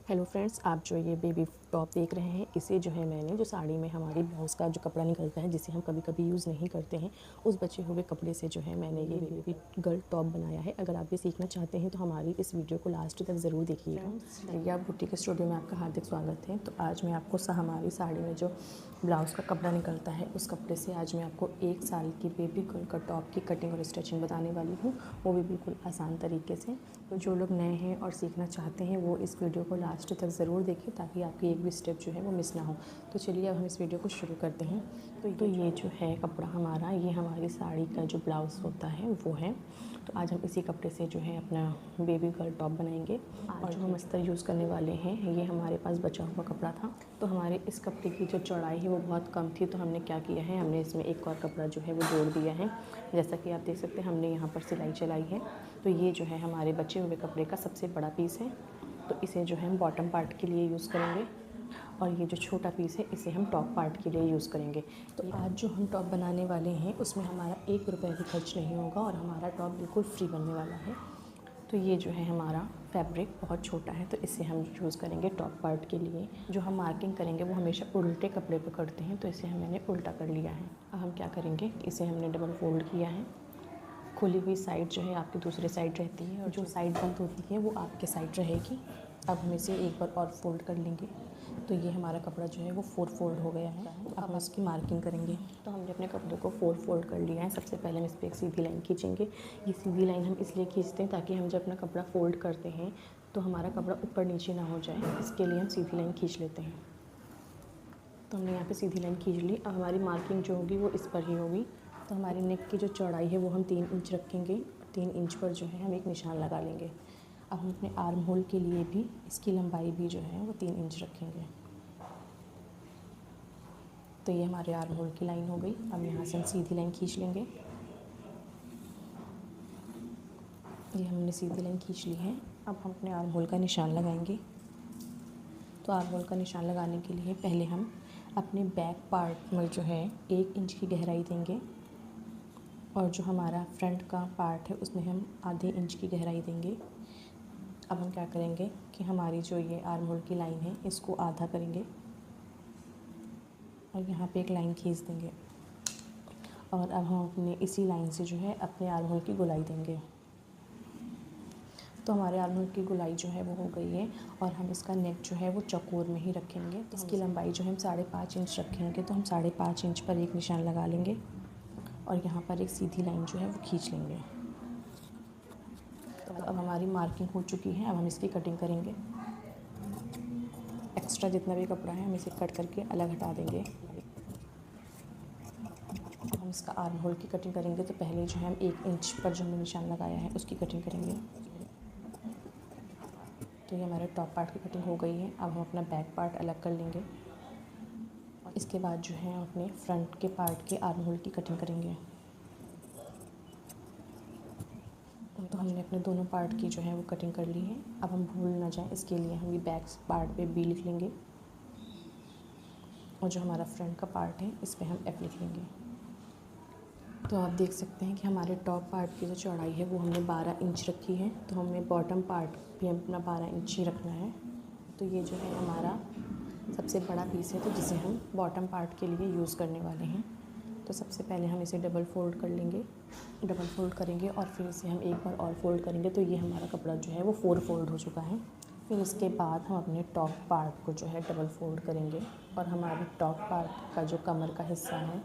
Hello friends, आप जो ये बेबी टॉप देख रहे हैं, इसे जो है मैंने जो साड़ी में हमारी ब्लाउज़ का जो कपड़ा निकलता है, जिसे हम कभी कभी यूज़ नहीं करते हैं, उस बचे हुए कपड़े से जो है मैंने ये बेबी गर्ल टॉप बनाया है। अगर आप ये सीखना चाहते हैं तो हमारी इस वीडियो को लास्ट तक ज़रूर देखिएगा। रिया बुटीक स्टूडियो में आपका हार्दिक स्वागत है। तो आज मैं आपको हमारी साड़ी में जो ब्लाउज़ का कपड़ा निकलता है, उस कपड़े से आज मैं आपको 1 साल की बेबी गर्ल का टॉप की कटिंग और स्टिचिंग बताने वाली हूँ, वो भी बिल्कुल आसान तरीके से। तो जो लोग नए हैं और सीखना चाहते हैं वो इस वीडियो को लास्ट तक ज़रूर देखें, ताकि आपकी एक भी स्टेप जो है वो मिस ना हो। तो चलिए अब हम इस वीडियो को शुरू करते हैं। तो ये जो है कपड़ा हमारा, ये हमारी साड़ी का जो ब्लाउज़ होता है वो है। तो आज हम इसी कपड़े से जो है अपना बेबी गर्ल टॉप बनाएंगे। और जो हम अस्तर यूज़ करने वाले हैं, ये हमारे पास बचा हुआ कपड़ा था। तो हमारे इस कपड़े की जो चौड़ाई है वो बहुत कम थी, तो हमने क्या किया है, हमने इसमें एक और कपड़ा जो है वो जोड़ दिया है। जैसा कि आप देख सकते हैं, हमने यहाँ पर सिलाई चलाई है। तो ये जो है हमारे बचे हुए कपड़े का सबसे बड़ा पीस है। तो इसे जो है हम बॉटम पार्ट के लिए यूज़ करेंगे, और ये जो छोटा पीस है इसे हम टॉप पार्ट के लिए यूज़ करेंगे। तो आज जो हम टॉप बनाने वाले हैं उसमें हमारा 1 रुपये भी खर्च नहीं होगा, और हमारा टॉप बिल्कुल फ्री बनने वाला है। तो ये जो है हमारा फैब्रिक बहुत छोटा है, तो इसे हम यूज़ करेंगे टॉप पार्ट के लिए। जो हम मार्किंग करेंगे वो हमेशा उल्टे कपड़े पर करते हैं, तो इसे मैंने उल्टा कर लिया है। अब हम क्या करेंगे, इसे हमने डबल फोल्ड किया है। खुली हुई साइड जो है आपकी दूसरी साइड रहती है, और जो साइड बंद होती है वो आपके साइड रहेगी। अब हम इसे एक बार और फोल्ड कर लेंगे। तो ये हमारा कपड़ा जो है वो 4 फोल्ड हो गया है। अब हम इसकी मार्किंग करेंगे। तो हमने अपने कपड़े को 4 फोल्ड कर लिया है। सबसे पहले हम इस पर एक सीधी लाइन खींचेंगे। ये सीधी लाइन हम इसलिए खींचते हैं ताकि हम जब अपना कपड़ा फोल्ड करते हैं तो हमारा कपड़ा ऊपर नीचे ना हो जाए, इसके लिए हम सीधी लाइन खींच लेते हैं। तो हमने यहाँ पे सीधी लाइन खींच ली। अब हमारी मार्किंग जो होगी वो इस पर ही होगी। तो हमारी नेक की जो चौड़ाई है वो हम 3 इंच रखेंगे। 3 इंच पर जो है हम एक निशान लगा लेंगे। अब हम अपने आर्म होल के लिए भी इसकी लंबाई भी जो है वो 3 इंच रखेंगे। तो ये हमारे आर्म होल की लाइन हो गई। अब यहाँ से हम सीधी लाइन खींच लेंगे। ये हमने सीधी लाइन खींच ली है। अब हम अपने आर्म होल का निशान लगाएंगे। तो आर्म होल का निशान लगाने के लिए पहले हम अपने बैक पार्ट में जो है 1 इंच की गहराई देंगे, और जो हमारा फ्रंट का पार्ट है उसमें हम आधे इंच की गहराई देंगे। अब हम क्या करेंगे कि हमारी जो ये आर्म होल की लाइन है इसको आधा करेंगे, और यहाँ पे एक लाइन खींच देंगे। और अब हम अपने इसी लाइन से जो है अपने आर्म होल की गोलाई देंगे। तो हमारे आर्म होल की गोलाई जो है वो हो गई है, और हम इसका नेक जो है वो चौकोर में ही रखेंगे। तो इसकी लंबाई जो है हम 5.5 इंच रखेंगे। तो हम 5.5 इंच पर एक निशान लगा लेंगे, और यहाँ पर एक सीधी लाइन जो है वो खींच लेंगे। तो अब हमारी मार्किंग हो चुकी है। अब हम इसकी कटिंग करेंगे। एक्स्ट्रा जितना भी कपड़ा है हम इसे कट करके अलग हटा देंगे। अब हम इसका आर्म होल की कटिंग करेंगे। तो पहले जो है हम 1 इंच पर जो हमने निशान लगाया है उसकी कटिंग करेंगे। तो ये हमारे टॉप पार्ट की कटिंग हो गई है। अब हम अपना बैक पार्ट अलग कर लेंगे, और इसके बाद जो है हम अपने फ्रंट के पार्ट के आर्म होल की कटिंग करेंगे। तो हमने अपने दोनों पार्ट की जो है वो कटिंग कर ली है। अब हम भूल ना जाएं, इसके लिए हम ये बैक पार्ट पे बी लिख लेंगे, और जो हमारा फ्रंट का पार्ट है इस पे हम एफ लिख लेंगे। तो आप देख सकते हैं कि हमारे टॉप पार्ट की जो चौड़ाई है वो हमने 12 इंच रखी है। तो हमें बॉटम पार्ट भी अपना 12 इंच ही रखना है। तो ये जो है हमारा सबसे बड़ा पीस है, तो जिसे हम बॉटम पार्ट के लिए यूज़ करने वाले हैं। तो सबसे पहले हम इसे डबल फोल्ड कर लेंगे। डबल फोल्ड करेंगे और फिर इसे हम एक बार और फोल्ड करेंगे। तो ये हमारा कपड़ा जो है वो 4 फोल्ड हो चुका है। फिर इसके बाद हम अपने टॉप पार्ट को जो है डबल फोल्ड करेंगे, और हमारे टॉप पार्ट का जो कमर का हिस्सा है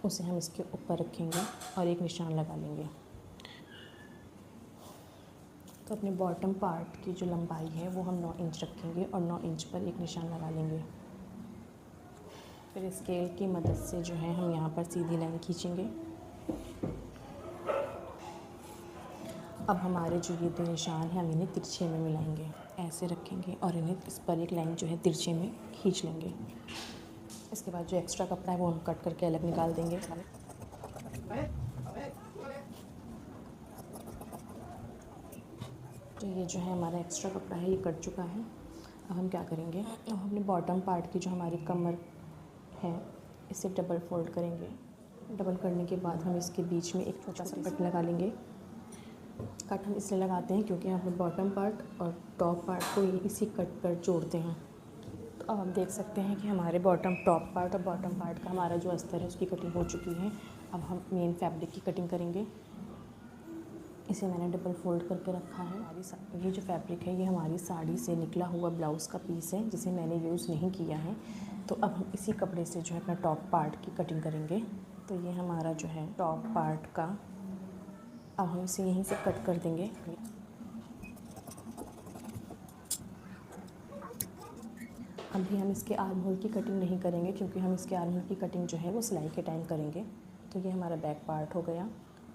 उसे हम इसके ऊपर रखेंगे और एक निशान लगा लेंगे। तो अपने बॉटम पार्ट की जो लंबाई है वो हम 9 इंच रखेंगे, और 9 इंच पर एक निशान लगा लेंगे। फिर स्केल की मदद से जो है हम यहाँ पर सीधी लाइन खींचेंगे। अब हमारे जो ये 2 निशान हैं हम इन्हें तिरछे में मिलाएंगे, ऐसे रखेंगे, और इन्हें इस पर एक लाइन जो है तिरछे में खींच लेंगे। इसके बाद जो एक्स्ट्रा कपड़ा है वो हम कट करके अलग निकाल देंगे। तो ये जो है हमारा एक्स्ट्रा कपड़ा है ये कट चुका है। अब हम क्या करेंगे, अब हमने बॉटम पार्ट की जो हमारी कमर है इसे डबल फोल्ड करेंगे। डबल करने के बाद हम इसके बीच में एक छोटा सा कट लगा लेंगे। कट हम इसलिए लगाते हैं क्योंकि हम बॉटम पार्ट और टॉप पार्ट को ये इसी कट पर जोड़ते हैं। तो अब आप देख सकते हैं कि हमारे टॉप पार्ट और बॉटम पार्ट का हमारा जो अस्तर है उसकी कटिंग हो चुकी है। अब हम मेन फैब्रिक की कटिंग करेंगे। इसे मैंने डबल फोल्ड करके रखा है। ये जो फैब्रिक है ये हमारी साड़ी से निकला हुआ ब्लाउज़ का पीस है जिसे मैंने यूज़ नहीं किया है। तो अब हम इसी कपड़े से जो है अपना टॉप पार्ट की कटिंग करेंगे। तो ये हमारा जो है टॉप पार्ट का, अब हम इसे यहीं से कट कर देंगे। अभी हम इसके आर्म होल की कटिंग नहीं करेंगे क्योंकि हम इसके आर्म होल की कटिंग जो है वो सिलाई के टाइम करेंगे। तो ये हमारा बैक पार्ट हो गया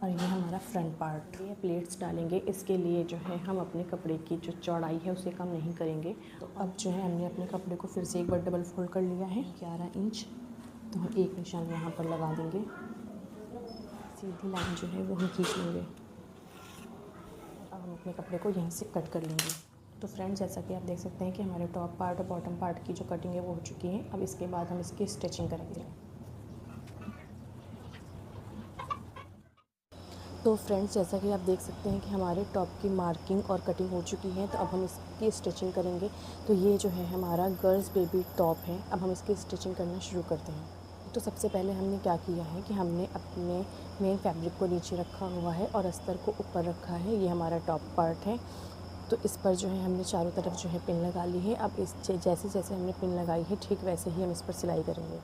और ये हमारा फ्रंट पार्ट। ये प्लेट्स डालेंगे, इसके लिए जो है हम अपने कपड़े की जो चौड़ाई है उसे कम नहीं करेंगे। तो अब जो है हमने अपने कपड़े को फिर से एक बार डबल फोल्ड कर लिया है 11 इंच। तो हम एक निशान यहाँ पर लगा देंगे, सीधी लाइन जो है वो हम खींच लेंगे। अब हम अपने कपड़े को यहीं से कट कर लेंगे। तो फ्रेंड्स, जैसा कि आप देख सकते हैं कि हमारे टॉप पार्ट और बॉटम पार्ट की जो कटिंग है वो हो चुकी है। अब इसके बाद हम इसकी स्टिचिंग करेंगे। तो फ्रेंड्स, जैसा कि आप देख सकते हैं कि हमारे टॉप की मार्किंग और कटिंग हो चुकी है। तो अब हम इसकी स्टिचिंग करेंगे। तो ये जो है हमारा गर्ल्स बेबी टॉप है। अब हम इसकी स्टिचिंग करना शुरू करते हैं। तो सबसे पहले हमने क्या किया है कि हमने अपने मेन फैब्रिक को नीचे रखा हुआ है और अस्तर को ऊपर रखा है। ये हमारा टॉप पार्ट है। तो इस पर जो है हमने चारों तरफ जो है पिन लगा ली है। अब इस जैसे जैसे हमने पिन लगाई है ठीक वैसे ही हम इस पर सिलाई करेंगे।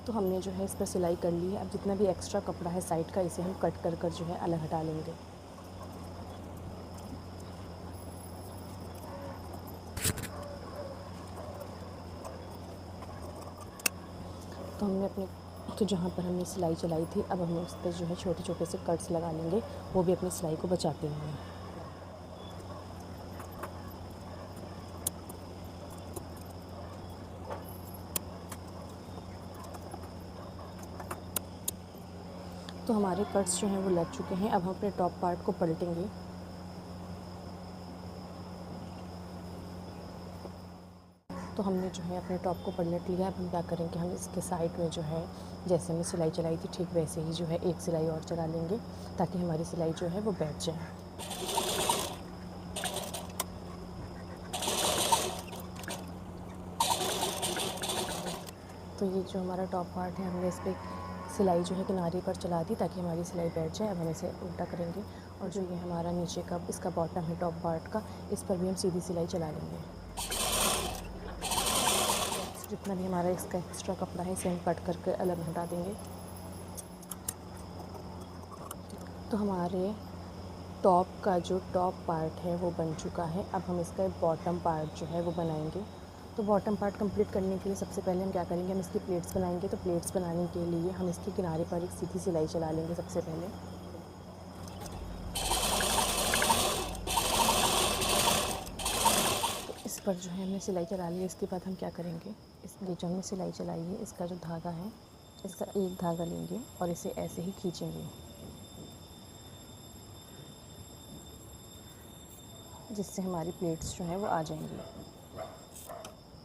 तो हमने जो है इस पर सिलाई कर ली है। अब जितना भी एक्स्ट्रा कपड़ा है साइड का, इसे हम कट कर जो है अलग हटा लेंगे। तो हमने तो जहाँ पर हमने सिलाई चलाई थी, अब हम उस पर जो है छोटे छोटे से कट्स लगा लेंगे, वो भी अपनी सिलाई को बचाते हुए। तो हमारे कट्स जो हैं वो लग चुके हैं। अब हम अपने टॉप पार्ट को पलटेंगे। तो हमने जो है अपने टॉप को पलट लिया। अब हम क्या करेंगे, हम इसके साइड में जो है जैसे हमने सिलाई चलाई थी ठीक वैसे ही जो है एक सिलाई और चला लेंगे ताकि हमारी सिलाई जो है वो बैठ जाए। तो ये जो हमारा टॉप पार्ट है हमने इस पर सिलाई जो है किनारे पर चला दी ताकि हमारी सिलाई बैठ जाए। अब हम इसे उल्टा करेंगे और जो ये हमारा नीचे का इसका बॉटम है टॉप पार्ट का, इस पर भी हम सीधी सिलाई चला लेंगे। जितना भी हमारा इसका एक्स्ट्रा कपड़ा है इसे हम कट करके अलग हटा देंगे। तो हमारे टॉप का जो टॉप पार्ट है वो बन चुका है। अब हम इसका बॉटम पार्ट जो है वो बनाएंगे। तो बॉटम पार्ट कंप्लीट करने के लिए सबसे पहले हम क्या करेंगे, हम इसकी प्लेट्स बनाएंगे। तो प्लेट्स बनाने के लिए हम इसके किनारे पर एक सीधी सिलाई चला लेंगे सबसे पहले। तो इस पर जो है हमने सिलाई चला ली है। इसके बाद हम क्या करेंगे, इसलिए जो हमने सिलाई चलाई है इसका जो धागा है, इसका एक धागा लेंगे और इसे ऐसे ही खींचेंगे जिससे हमारी प्लेट्स जो है वो आ जाएंगी।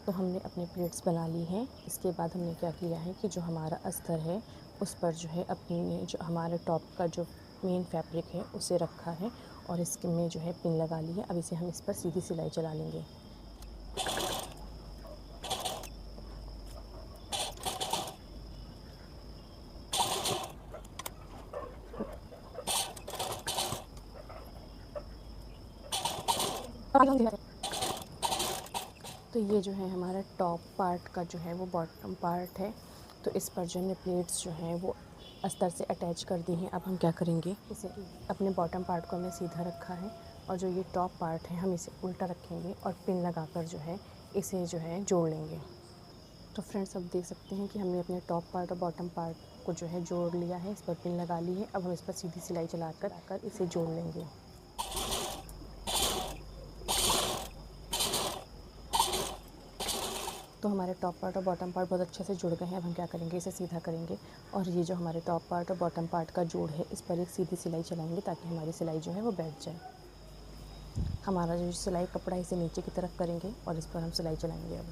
तो हमने अपनी प्लेट्स बना ली हैं। इसके बाद हमने क्या किया है कि जो हमारा अस्तर है उस पर जो है अपनी जो हमारे टॉप का जो मेन फैब्रिक है उसे रखा है और इसके में जो है पिन लगा ली है। अब इसे हम इस पर सीधी सिलाई चला लेंगे। तो ये जो है हमारा टॉप पार्ट का जो है वो बॉटम पार्ट है। तो इस पर जो हमने प्लेट्स जो हैं वो अस्तर से अटैच कर दी हैं। अब हम क्या करेंगे, इसे अपने बॉटम पार्ट को हमने सीधा रखा है और जो ये टॉप पार्ट है हम इसे उल्टा रखेंगे और पिन लगाकर जो है इसे जो है जोड़ लेंगे। तो फ्रेंड्स, अब देख सकते हैं कि हमने अपने टॉप पार्ट और बॉटम पार्ट को जो है जोड़ लिया है, इस पर पिन लगा ली है। अब हम इस पर सीधी सिलाई चलाकर इसे जोड़ लेंगे। तो हमारे टॉप पार्ट और बॉटम पार्ट बहुत अच्छे से जुड़ गए हैं। अब हम क्या करेंगे, इसे सीधा करेंगे और ये जो हमारे टॉप पार्ट और बॉटम पार्ट का जोड़ है, इस पर एक सीधी सिलाई चलाएंगे ताकि हमारी सिलाई जो है वो बैठ जाए। हमारा जो सिलाई कपड़ा इसे नीचे की तरफ करेंगे और इस पर हम सिलाई चलाएंगे। अब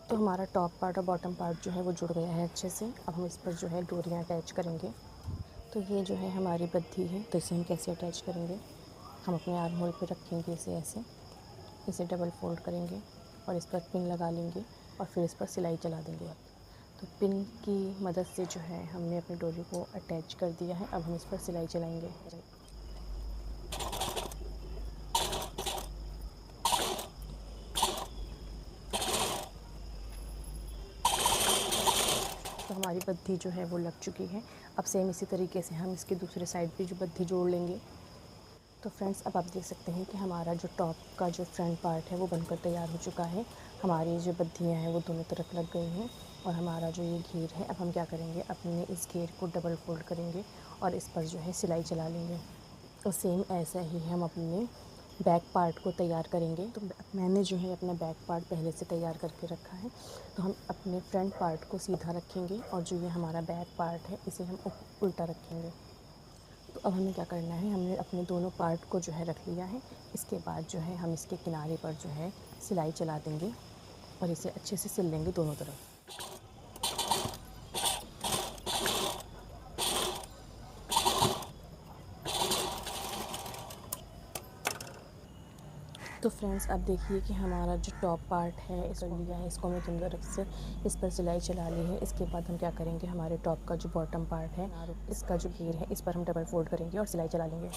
तो हमारा टॉप पार्ट और बॉटम पार्ट जो है वो जुड़ गया है अच्छे से। अब हम इस पर जो है डोरियाँ अटैच करेंगे। तो ये जो है हमारी बद्धी है, तो इसे हम कैसे अटैच करेंगे, हम अपने आर्म होल पे रखेंगे इसे ऐसे, इसे डबल फोल्ड करेंगे और इस पर पिन लगा लेंगे और फिर इस पर सिलाई चला देंगे। तो पिन की मदद से जो है हमने अपनी डोरी को अटैच कर दिया है। अब हम इस पर सिलाई चलाएंगे। तो हमारी बद्धी जो है वो लग चुकी है। अब सेम इसी तरीके से हम इसके दूसरे साइड भी जो बद्धी जोड़ लेंगे। तो फ्रेंड्स, अब आप देख सकते हैं कि हमारा जो टॉप का जो फ्रंट पार्ट है वो बनकर तैयार हो चुका है। हमारी जो बद्धियाँ हैं वो दोनों तरफ लग गई हैं और हमारा जो ये घेर है, अब हम क्या करेंगे, अपने इस घेर को डबल फोल्ड करेंगे और इस पर जो है सिलाई चला लेंगे। तो सेम ऐसा ही हम अपने बैक पार्ट को तैयार करेंगे। तो मैंने जो है अपना बैक पार्ट पहले से तैयार करके रखा है। तो हम अपने फ्रंट पार्ट को सीधा रखेंगे और जो ये हमारा बैक पार्ट है इसे हम उल्टा रखेंगे। तो अब हमें क्या करना है, हमने अपने दोनों पार्ट को जो है रख लिया है। इसके बाद जो है हम इसके किनारे पर जो है सिलाई चला देंगे और इसे अच्छे से सिल लेंगे दोनों तरफ। तो फ्रेंड्स, अब देखिए कि हमारा जो टॉप पार्ट है इसको लिया है, इसको हमने दोनों तरफ से इस पर सिलाई चला ली है। इसके बाद हम क्या करेंगे, हमारे टॉप का जो बॉटम पार्ट है, इसका जो घेर है, इस पर हम डबल फोल्ड करेंगे और सिलाई चला लेंगे।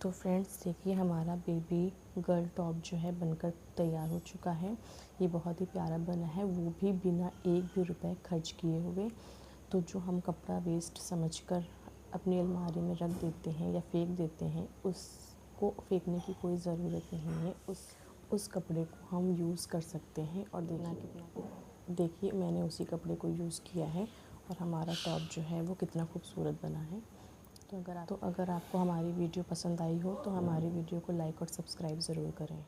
तो फ्रेंड्स देखिए, हमारा बेबी गर्ल टॉप जो है बनकर तैयार हो चुका है। ये बहुत ही प्यारा बना है, वो भी बिना एक भी रुपए खर्च किए हुए। तो जो हम कपड़ा वेस्ट समझकर अपनी अलमारी में रख देते हैं या फेंक देते हैं, उसको फेंकने की कोई ज़रूरत नहीं है। उस कपड़े को हम यूज़ कर सकते हैं। और देखिए मैंने उसी कपड़े को यूज़ किया है और हमारा टॉप जो है वो कितना खूबसूरत बना है। तो अगर आपको हमारी वीडियो पसंद आई हो तो हमारी वीडियो को लाइक और सब्सक्राइब ज़रूर करें।